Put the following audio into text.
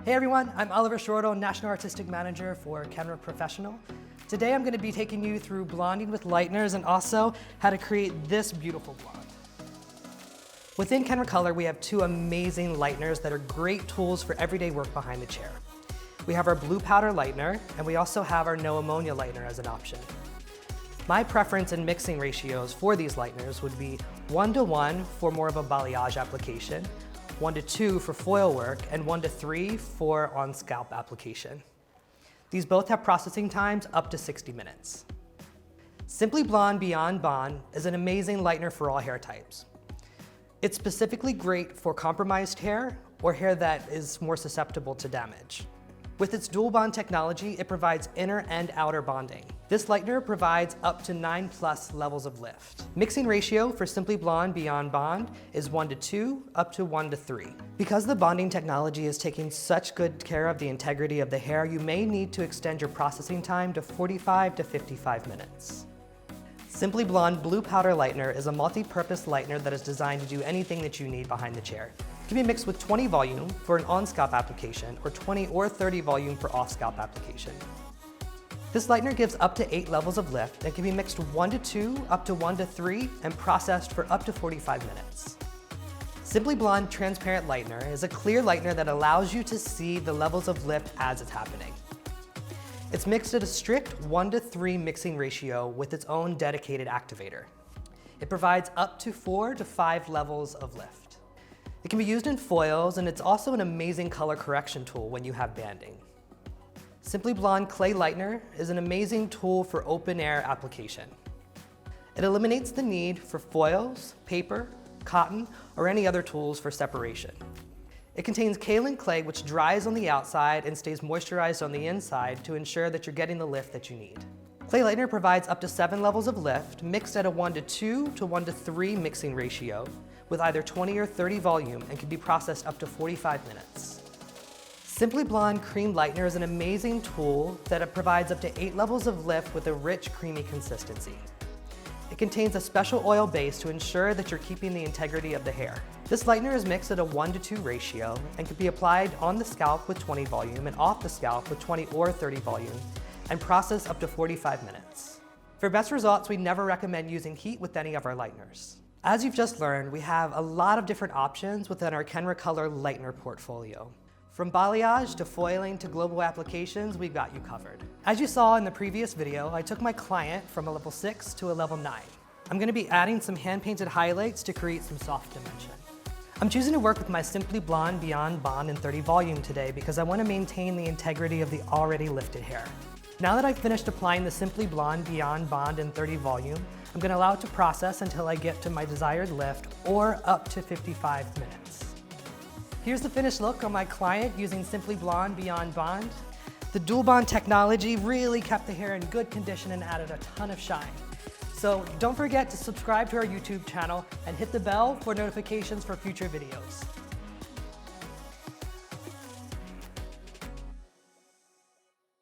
Hey everyone, I'm Oliver Shorto, National Artistic Manager for Kenra Professional. Today I'm going to be taking you through blonding with Lightners and also how to create this beautiful blonde. Within Kenra Color, we have two amazing Lightners that are great tools for everyday work behind the chair. We have our blue powder Lightener, and we also have our no ammonia Lightener as an option. My preference in mixing ratios for these Lightners would be 1:1 for more of a balayage application, 1:2 for foil work, and 1:3 for on-scalp application. These both have processing times up to 60 minutes. Simply Blonde Beyond Bond is an amazing lightener for all hair types. It's specifically great for compromised hair or hair that is more susceptible to damage. With its dual bond technology, it provides inner and outer bonding. This lightener provides up to 9+ levels of lift. Mixing ratio for Simply Blonde Beyond Bond is 1:2 up to 1:3. Because the bonding technology is taking such good care of the integrity of the hair, you may need to extend your processing time to 45 to 55 minutes. Simply Blonde Blue Powder Lightener is a multi-purpose lightener that is designed to do anything that you need behind the chair. It can be mixed with 20 volume for an on-scalp application or 20 or 30 volume for off-scalp application. This lightener gives up to 8 levels of lift and can be mixed 1:2 up to 1:3 and processed for up to 45 minutes. Simply Blonde Transparent Lightener is a clear lightener that allows you to see the levels of lift as it's happening. It's mixed at a strict 1:3 mixing ratio with its own dedicated activator. It provides up to 4 to 5 levels of lift. It can be used in foils, and it's also an amazing color correction tool when you have banding. Simply Blonde Clay Lightener is an amazing tool for open air application. It eliminates the need for foils, paper, cotton, or any other tools for separation. It contains kaolin clay, which dries on the outside and stays moisturized on the inside to ensure that you're getting the lift that you need. Clay Lightener provides up to 7 levels of lift, mixed at a 1:2 to 1:3 mixing ratio, with either 20 or 30 volume, and can be processed up to 45 minutes. Simply Blonde Cream Lightener is an amazing tool that provides up to 8 levels of lift with a rich, creamy consistency. It contains a special oil base to ensure that you're keeping the integrity of the hair. This lightener is mixed at a 1:2 ratio and can be applied on the scalp with 20 volume and off the scalp with 20 or 30 volume and processed up to 45 minutes. For best results, we never recommend using heat with any of our lighteners. As you've just learned, we have a lot of different options within our Kenra Color Lightener portfolio. From balayage to foiling to global applications, we've got you covered. As you saw in the previous video, I took my client from a level 6 to a level 9. I'm going to be adding some hand-painted highlights to create some soft dimension. I'm choosing to work with my Simply Blonde Beyond Bond in 30 volume today because I want to maintain the integrity of the already lifted hair. Now that I've finished applying the Simply Blonde Beyond Bond in 30 volume, I'm going to allow it to process until I get to my desired lift, or up to 55 minutes. Here's the finished look on my client using Simply Blonde Beyond Bond. The dual bond technology really kept the hair in good condition and added a ton of shine. So don't forget to subscribe to our YouTube channel and hit the bell for notifications for future videos.